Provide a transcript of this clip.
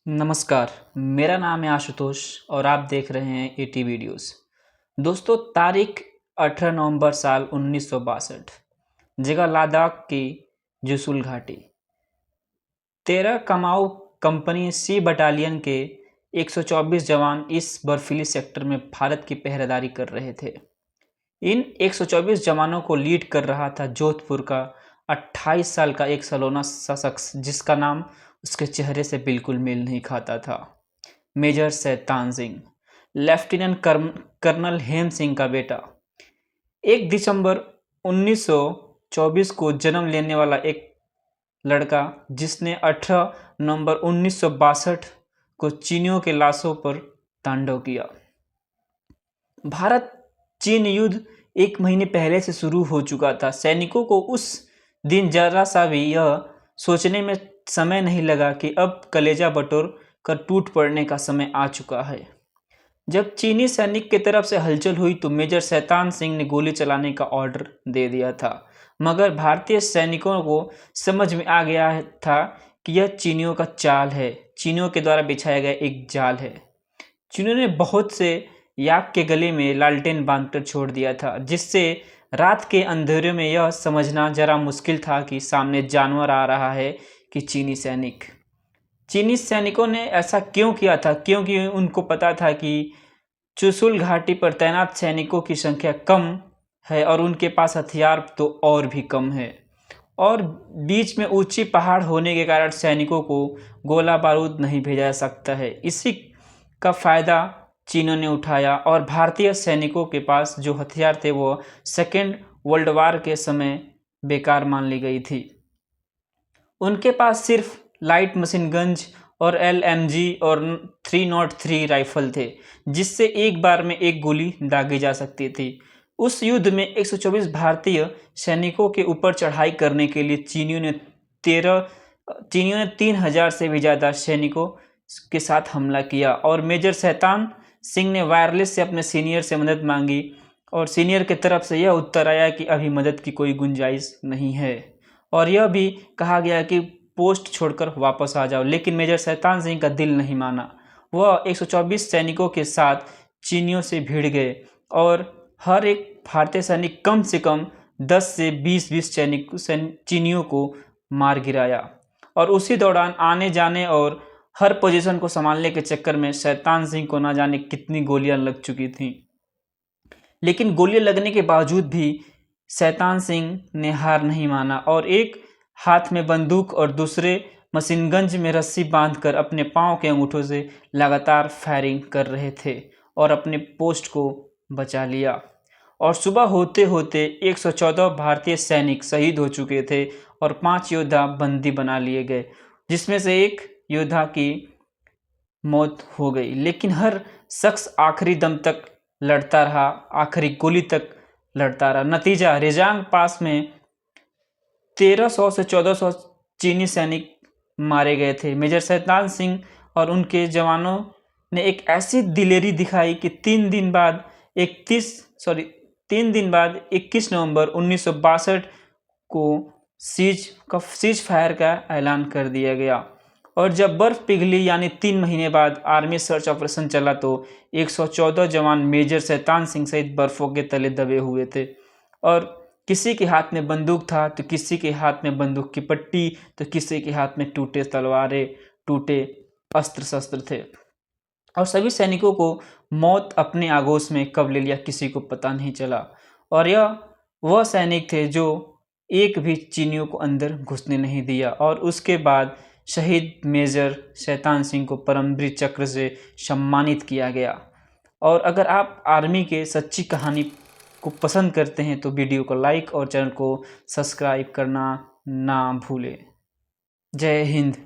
नमस्कार। मेरा नाम है आशुतोष और आप देख रहे हैं एटी वीडियोस। दोस्तों, तारीख 18 नवंबर साल 1962, जगह लद्दाख की जुशुल घाटी। 13 कमाऊ कंपनी सी बटालियन के 124 जवान इस बर्फीली सेक्टर में भारत की पहरेदारी कर रहे थे। इन 124 जवानों को लीड कर रहा था जोधपुर का 28 साल का एक सलोना सा शख्स, जिसका नाम उसके चेहरे से बिल्कुल मेल नहीं खाता था। Major Shaitan Singh, lieutenant colonel हेम सिंह का बेटा। 1 दिसंबर 1924 को जन्म लेने वाला एक लड़का, जिसने 18 नवंबर 1962 को चीनियों के लाशों पर तांडव किया। भारत चीन युद्ध 1 महीने पहले से शुरू हो चुका था। सैनिकों को उस दिन जरा सा भी यह सोचने में समय नहीं लगा कि अब कलेजा बटोर कर टूट पड़ने का समय आ चुका है। जब चीनी सैनिक की तरफ से हलचल हुई तो मेजर शैतान सिंह ने गोली चलाने का ऑर्डर दे दिया था, मगर भारतीय सैनिकों को समझ में आ गया था कि यह चीनियों का चाल है, चीनियों के द्वारा बिछाया गया एक जाल है। चीनियों ने बहुत से याक के गले में लालटेन बांधकर छोड़ दिया था, जिससे रात के अंधेरे में यह समझना जरा मुश्किल था कि सामने जानवर आ रहा है कि चीनी सैनिकों ने ऐसा क्यों किया था? क्योंकि उनको पता था कि चुशुल घाटी पर तैनात सैनिकों की संख्या कम है और उनके पास हथियार तो और भी कम है, और बीच में ऊंची पहाड़ होने के कारण सैनिकों को गोला बारूद नहीं भेजा जा सकता है। इसी का फ़ायदा चीनों ने उठाया और भारतीय सैनिकों के पास जो हथियार थे वो सेकेंड वर्ल्ड वार के समय बेकार मान ली गई थी। उनके पास सिर्फ लाइट मशीन गन्स और LMG और 303 राइफल थे, जिससे एक बार में एक गोली दागी जा सकती थी। उस युद्ध में 124 भारतीय सैनिकों के ऊपर चढ़ाई करने के लिए चीनियों ने 3000 से भी ज़्यादा सैनिकों के साथ हमला किया, और मेजर शैतान सिंह ने वायरलेस से अपने सीनियर से मदद मांगी और सीनियर की तरफ से यह उत्तर आया कि अभी मदद की कोई गुंजाइश नहीं है, और यह भी कहा गया कि पोस्ट छोड़कर वापस आ जाओ। लेकिन मेजर शैतान सिंह का दिल नहीं माना। वह 124 सैनिकों के साथ चीनियों से भिड़ गए और हर एक भारतीय सैनिक कम से कम 10 से 20 चीनियों को मार गिराया, और उसी दौरान आने जाने और हर पोजीशन को संभालने के चक्कर में शैतान सिंह को ना जाने कितनी गोलियां लग चुकी थीं। लेकिन गोलियां लगने के बावजूद भी शैतान सिंह ने हार नहीं माना और एक हाथ में बंदूक और दूसरे मशीनगंज में रस्सी बांधकर अपने पांव के अंगूठों से लगातार फायरिंग कर रहे थे और अपने पोस्ट को बचा लिया। और सुबह होते होते 114 भारतीय सैनिक शहीद हो चुके थे और 5 योद्धा बंदी बना लिए गए, जिसमें से एक योद्धा की मौत हो गई। लेकिन हर शख्स आखिरी दम तक लड़ता रहा, आखिरी गोली तक लड़ता रहा। नतीजा, रेजांग पास में 1300 से 1400 चीनी सैनिक मारे गए थे। मेजर शैतान सिंह और उनके जवानों ने एक ऐसी दिलेरी दिखाई कि 3 दिन बाद 21 नवंबर 1962 को सीज फायर का ऐलान कर दिया गया। और जब बर्फ पिघली यानी 3 महीने बाद आर्मी सर्च ऑपरेशन चला तो 114 जवान मेजर शैतान सिंह सहित बर्फों के तले दबे हुए थे, और किसी के हाथ में बंदूक था तो किसी के हाथ में बंदूक की पट्टी, तो किसी के हाथ में टूटे तलवारें, टूटे अस्त्र शस्त्र थे। और सभी सैनिकों को मौत अपने आगोश में कब ले लिया किसी को पता नहीं चला। और यह वह सैनिक थे जो एक भी चीनियों को अंदर घुसने नहीं दिया। और उसके बाद शहीद मेजर शैतान सिंह को परमवीर चक्र से सम्मानित किया गया। और अगर आप आर्मी के सच्ची कहानी को पसंद करते हैं तो वीडियो को लाइक और चैनल को सब्सक्राइब करना ना भूलें। जय हिंद।